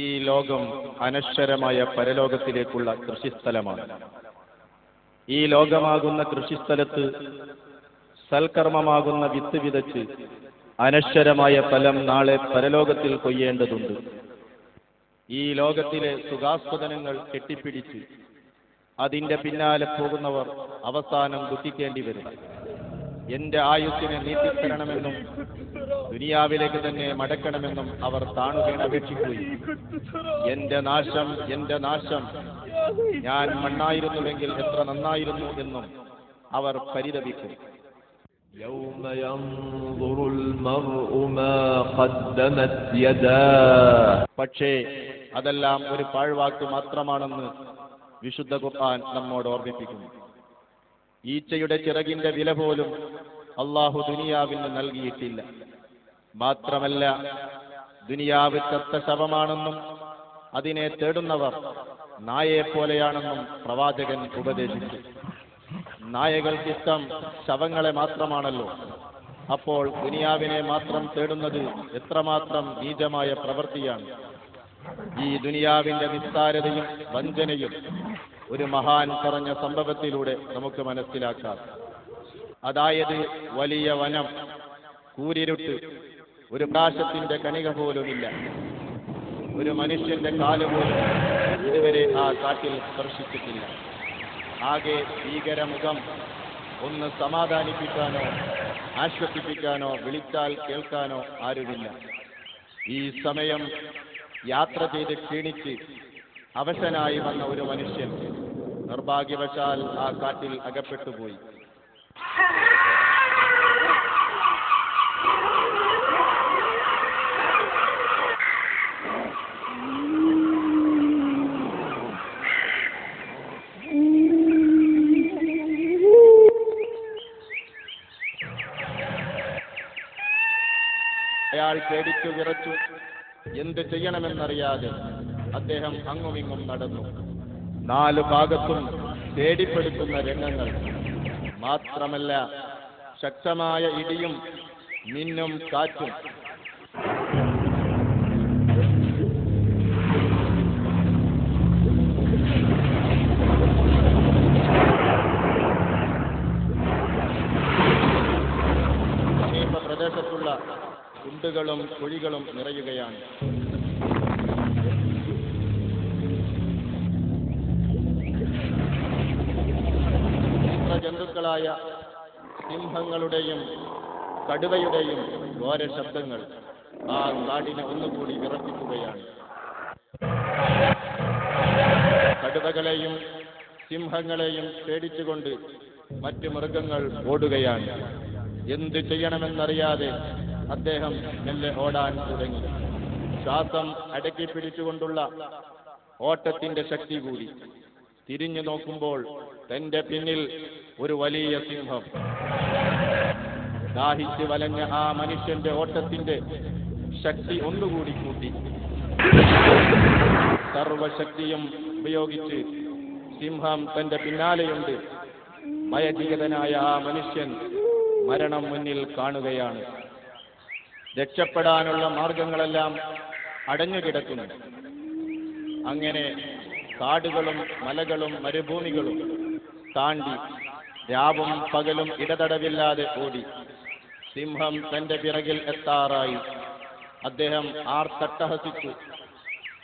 ഈ ലോകം അനശ്വരമായ പരലോകത്തിലേക്കുള്ള കൃഷിസ്ഥലമാണ്. ഈ ലോകമാകുന്ന കൃഷിസ്ഥലത്ത് സൽക്കർമ്മമാകുന്ന വിത്ത് വിതച്ച് അനശ്വരമായ ഫലം നാളെ പരലോകത്തിൽ കൊയ്യേണ്ടതുണ്ട്. ഈ ലോകത്തിലെ സുഖാസ്വദനങ്ങൾ കെട്ടിപ്പിടിച്ച് അതിന്റെ പിന്നാലെ പോകുന്നവർ അവസാനം ദുഃഖിക്കേണ്ടി വരും. എന്റെ ആയുസ്സിനെ നീട്ടിത്തരണമെന്നും ദുനിയാവിലേക്ക് തന്നെ മടക്കണമെന്നും അവർ താണുകേണപേക്ഷിക്കുകയും എന്റെ നാശം, എന്റെ നാശം, ഞാൻ മണ്ണായിരുന്നുവെങ്കിൽ എത്ര നന്നായിരുന്നു എന്നും അവർ പരിതപിക്കും. يوم ينظر المرء ما قدمت يداه. പക്ഷേ അതെല്ലാം ഒരു പാഴ്വാക്ക് മാത്രമാണെന്ന് വിശുദ്ധ ഖുർആൻ നമ്മോട് ഓർമ്മിപ്പിക്കുന്നു. ഈച്ചയുടെ ചിറകിന്റെ വില പോലും അള്ളാഹു ദുനിയാവിന് നൽകിയിട്ടില്ല. മാത്രമല്ല, ദുനിയാവ് ചത്ത ശവമാണെന്നും അതിനെ തേടുന്നവർ നായയെപ്പോലെയാണെന്നും പ്രവാചകൻ ഉപദേശിച്ചു. നായകൾക്കിഷ്ടം ശവങ്ങളെ മാത്രമാണല്ലോ. അപ്പോൾ ദുനിയാവിനെ മാത്രം തേടുന്നത് എത്രമാത്രം നീചമായ പ്രവൃത്തിയാണ്. ഈ ദുനിയാവിന്റെ നിസ്സാരതയും വഞ്ചനയും ഒരു മഹാൻ പറഞ്ഞ സംഭവത്തിലൂടെ നമുക്ക് മനസ്സിലാക്കാം. അതായത്, വലിയ വനം, കൂരിരുട്ട്, ഒരു പ്രകാശത്തിന്റെ കണിക പോലുമില്ല. ഒരു മനുഷ്യന്റെ കാലുപോലും ഇതുവരെ ആ കാട്ടിൽ സ്പർശിച്ചിട്ടില്ല. ആകെ ഭീകരമുഖം. ഒന്ന് സമാധാനിപ്പിക്കാനോ ആശ്വസിപ്പിക്കാനോ വിളിച്ചാൽ കേൾക്കാനോ ആരുമില്ല. ഈ സമയം യാത്ര ചെയ്ത് ക്ഷീണിച്ച് അവശനായി വന്ന ഒരു മനുഷ്യൻ നിർഭാഗ്യവശാൽ ആ കാട്ടിൽ അകപ്പെട്ടുപോയി. അയാൾ പേടിച്ചു വിറച്ചു. എന്ത് ചെയ്യണമെന്നറിയാതെ അദ്ദേഹം അങ്ങുമിങ്ങും നടന്നു. 4 ഭാഗത്തും പേടിപ്പെടുത്തുന്ന രംഗങ്ങൾ. മാത്രമല്ല, ശക്തമായ ഇടിയും മിന്നും കാറ്റും. സമീപ പ്രദേശത്തുള്ള കുണ്ടുകളും കുഴികളും നിറയുകയാണ്. ജന്തുക്കളായ സിംഹങ്ങളുടെയും കടുവയുടെയും ഘോര ശബ്ദങ്ങൾ ആ കാടിനെ ഒന്നുകൂടി വിറപ്പിക്കുകയാണ്. കടുവകളെയും സിംഹങ്ങളെയും പേടിച്ചുകൊണ്ട് മറ്റു മൃഗങ്ങൾ ഓടുകയാണ്. എന്ത് ചെയ്യണമെന്നറിയാതെ അദ്ദേഹം മെല്ലെ ഓടാൻ തുടങ്ങി. ശ്വാസം അടക്കി പിടിച്ചുകൊണ്ടുള്ള ഓട്ടത്തിന്റെ ശക്തി കൂടി. തിരിഞ്ഞു നോക്കുമ്പോൾ തന്റെ പിന്നിൽ ഒരു വലിയ സിംഹം. ദാഹിച്ച് വലഞ്ഞ ആ മനുഷ്യന്റെ ഓട്ടത്തിന്റെ ശക്തി ഒന്നുകൂടി കൂട്ടി. സർവശക്തിയും ഉപയോഗിച്ച് സിംഹം തന്റെ പിന്നാലെയുണ്ട്. ഭയചകിതനായ ആ മനുഷ്യൻ മരണം മുന്നിൽ കാണുകയാണ്. രക്ഷപ്പെടാനുള്ള മാർഗങ്ങളെല്ലാം അടഞ്ഞുകിടക്കുന്നു. അങ്ങനെ കാടുകളും മലകളും മരുഭൂമികളും താണ്ടി രാവും പകലും ഇടതടവില്ലാതെ ഓടി. സിംഹം തന്റെ പിറകിൽ എത്താറായി. അദ്ദേഹം ആർത്തട്ടഹസിച്ചു.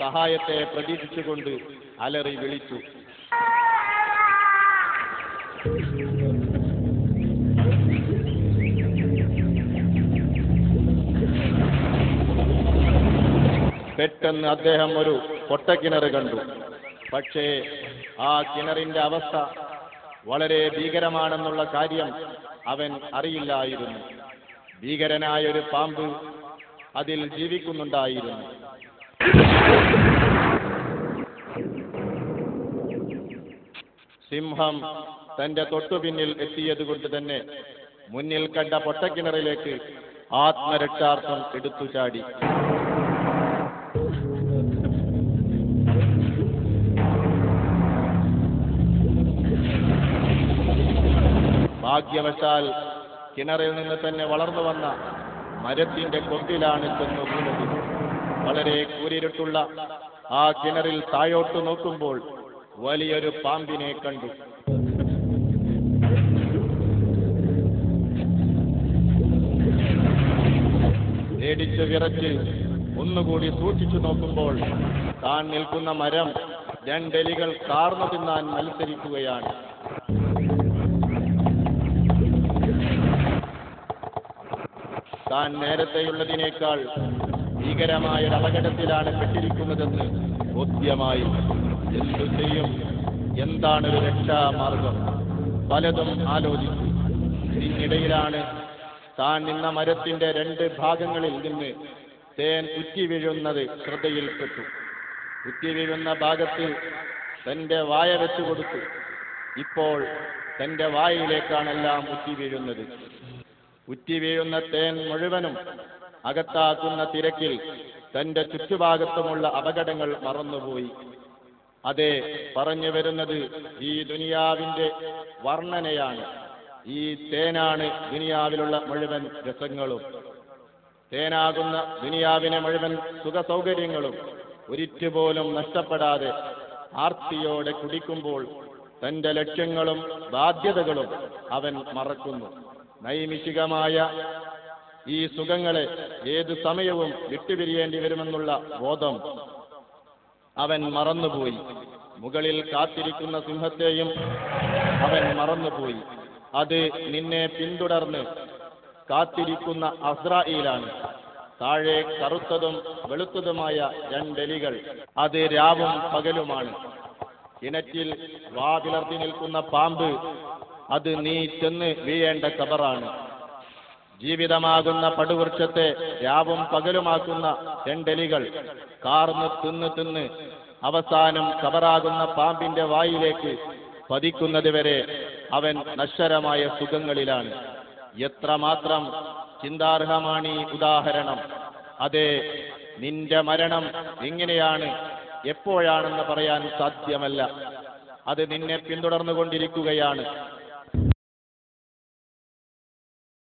സഹായത്തെ പ്രതീക്ഷിച്ചുകൊണ്ട് അലറി വിളിച്ചു. പെട്ടെന്ന് അദ്ദേഹം ഒരു പൊട്ടക്കിണർ കണ്ടു. പക്ഷേ ആ കിണറിന്റെ അവസ്ഥ വളരെ ഭീകരമാണെന്നുള്ള കാര്യം അവൻ അറിയില്ലായിരുന്നു. ഭീകരനായൊരു പാമ്പ് അതിൽ ജീവിക്കുന്നുണ്ടായിരുന്നു. സിംഹം തന്റെ തൊട്ടുപിന്നിൽ എത്തിയതുകൊണ്ട് തന്നെ മുന്നിൽ കണ്ട പൊട്ടക്കിണറിലേക്ക് ആത്മരക്ഷാർത്ഥം എടുത്തു ചാടി. ഭാഗ്യവശാൽ കിണറിൽ നിന്ന് തന്നെ വളർന്നു വന്ന മരത്തിന്റെ കൊമ്പിലാണ് ചെന്ന് വീണത്. വളരെ കൂരിരുട്ടുള്ള ആ കിണറിൽ താഴോട്ട് നോക്കുമ്പോൾ വലിയൊരു പാമ്പിനെ കണ്ടു. പേടിച്ച് വിറച്ച് ഒന്നുകൂടി സൂക്ഷിച്ചു നോക്കുമ്പോൾ താൻ നിൽക്കുന്ന മരം രണ്ടെലികൾ കാർന്നു തിന്നാൻ മത്സരിക്കുകയാണ്. താൻ നേരത്തെയുള്ളതിനേക്കാൾ ഭീകരമായൊരു അപകടത്തിലാണ് പെട്ടിരിക്കുന്നതെന്ന് ബോധ്യമായി. എന്തു ചെയ്യും? എന്താണൊരു രക്ഷാമാർഗം? പലതും ആലോചിച്ചു. ഇതിനിടയിലാണ് താൻ നിന്ന മരത്തിന്റെ 2 ഭാഗങ്ങളിൽ നിന്ന് തേൻ ഉറ്റി വീഴുന്നത് ശ്രദ്ധയിൽപ്പെട്ടു. ഉറ്റി വീഴുന്ന ഭാഗത്ത് തന്റെ വായ വെച്ചു കൊടുത്തു. ഇപ്പോൾ തന്റെ വായയിലേക്കാണെല്ലാം ഉറ്റി വീഴുന്നത്. ഉറ്റി വീഴുന്ന തേൻ മുഴുവനും അകത്താക്കുന്ന തിരക്കിൽ തന്റെ ചുറ്റുഭാഗത്തുമുള്ള അപകടങ്ങൾ മറന്നുപോയി. അതെ, പറഞ്ഞു വരുന്നത് ഈ ദുനിയാവിന്റെ വർണ്ണനയാണ്. ഈ തേനാണ് ദുനിയാവിലുള്ള മുഴുവൻ രസങ്ങളും. തേനാകുന്ന ദുനിയാവിനെ മുഴുവൻ സുഖസൗകര്യങ്ങളും ഒരിറ്റുപോലും നഷ്ടപ്പെടാതെ ആർത്തിയോടെ കുടിക്കുമ്പോൾ തന്റെ ലക്ഷ്യങ്ങളും ബാധ്യതകളും അവൻ മറക്കുന്നു. നൈമിഷികമായ ഈ സുഖങ്ങളെ ഏതു സമയവും വിട്ടുപിരിയേണ്ടി വരുമെന്നുള്ള ബോധം അവൻ മറന്നുപോയി. മുകളിൽ കാത്തിരിക്കുന്ന സിംഹത്തെയും അവൻ മറന്നുപോയി. അത് നിന്നെ പിന്തുടർന്ന് കാത്തിരിക്കുന്ന അസ്രായീലാണ്. താഴെ കറുത്തതും വെളുത്തതുമായ 2 എലികൾ. അത് രാവും പകലുമാണ്. കിണറ്റിൽ വാതിലർത്തി നിൽക്കുന്ന പാമ്പ്, അത് നീ ചെന്ന് വീഴേണ്ട കബറാണ്. ജീവിതമാകുന്ന പടുവൃക്ഷത്തെ രാവും പകലുമാക്കുന്ന 2 എലികൾ കാർന്ന് തിന്ന് അവസാനം കബറാകുന്ന പാമ്പിന്റെ വായിലേക്ക് പതിക്കുന്നത് വരെ അവൻ നശ്വരമായ സുഖങ്ങളിലാണ്. എത്രമാത്രം ചിന്താർഹമാണ് ഈ ഉദാഹരണം! അതെ, നിന്റെ മരണം എങ്ങനെയാണ്, എപ്പോഴാണെന്ന് പറയാൻ സാധ്യമല്ല. അത് നിന്നെ പിന്തുടർന്നുകൊണ്ടിരിക്കുകയാണ്.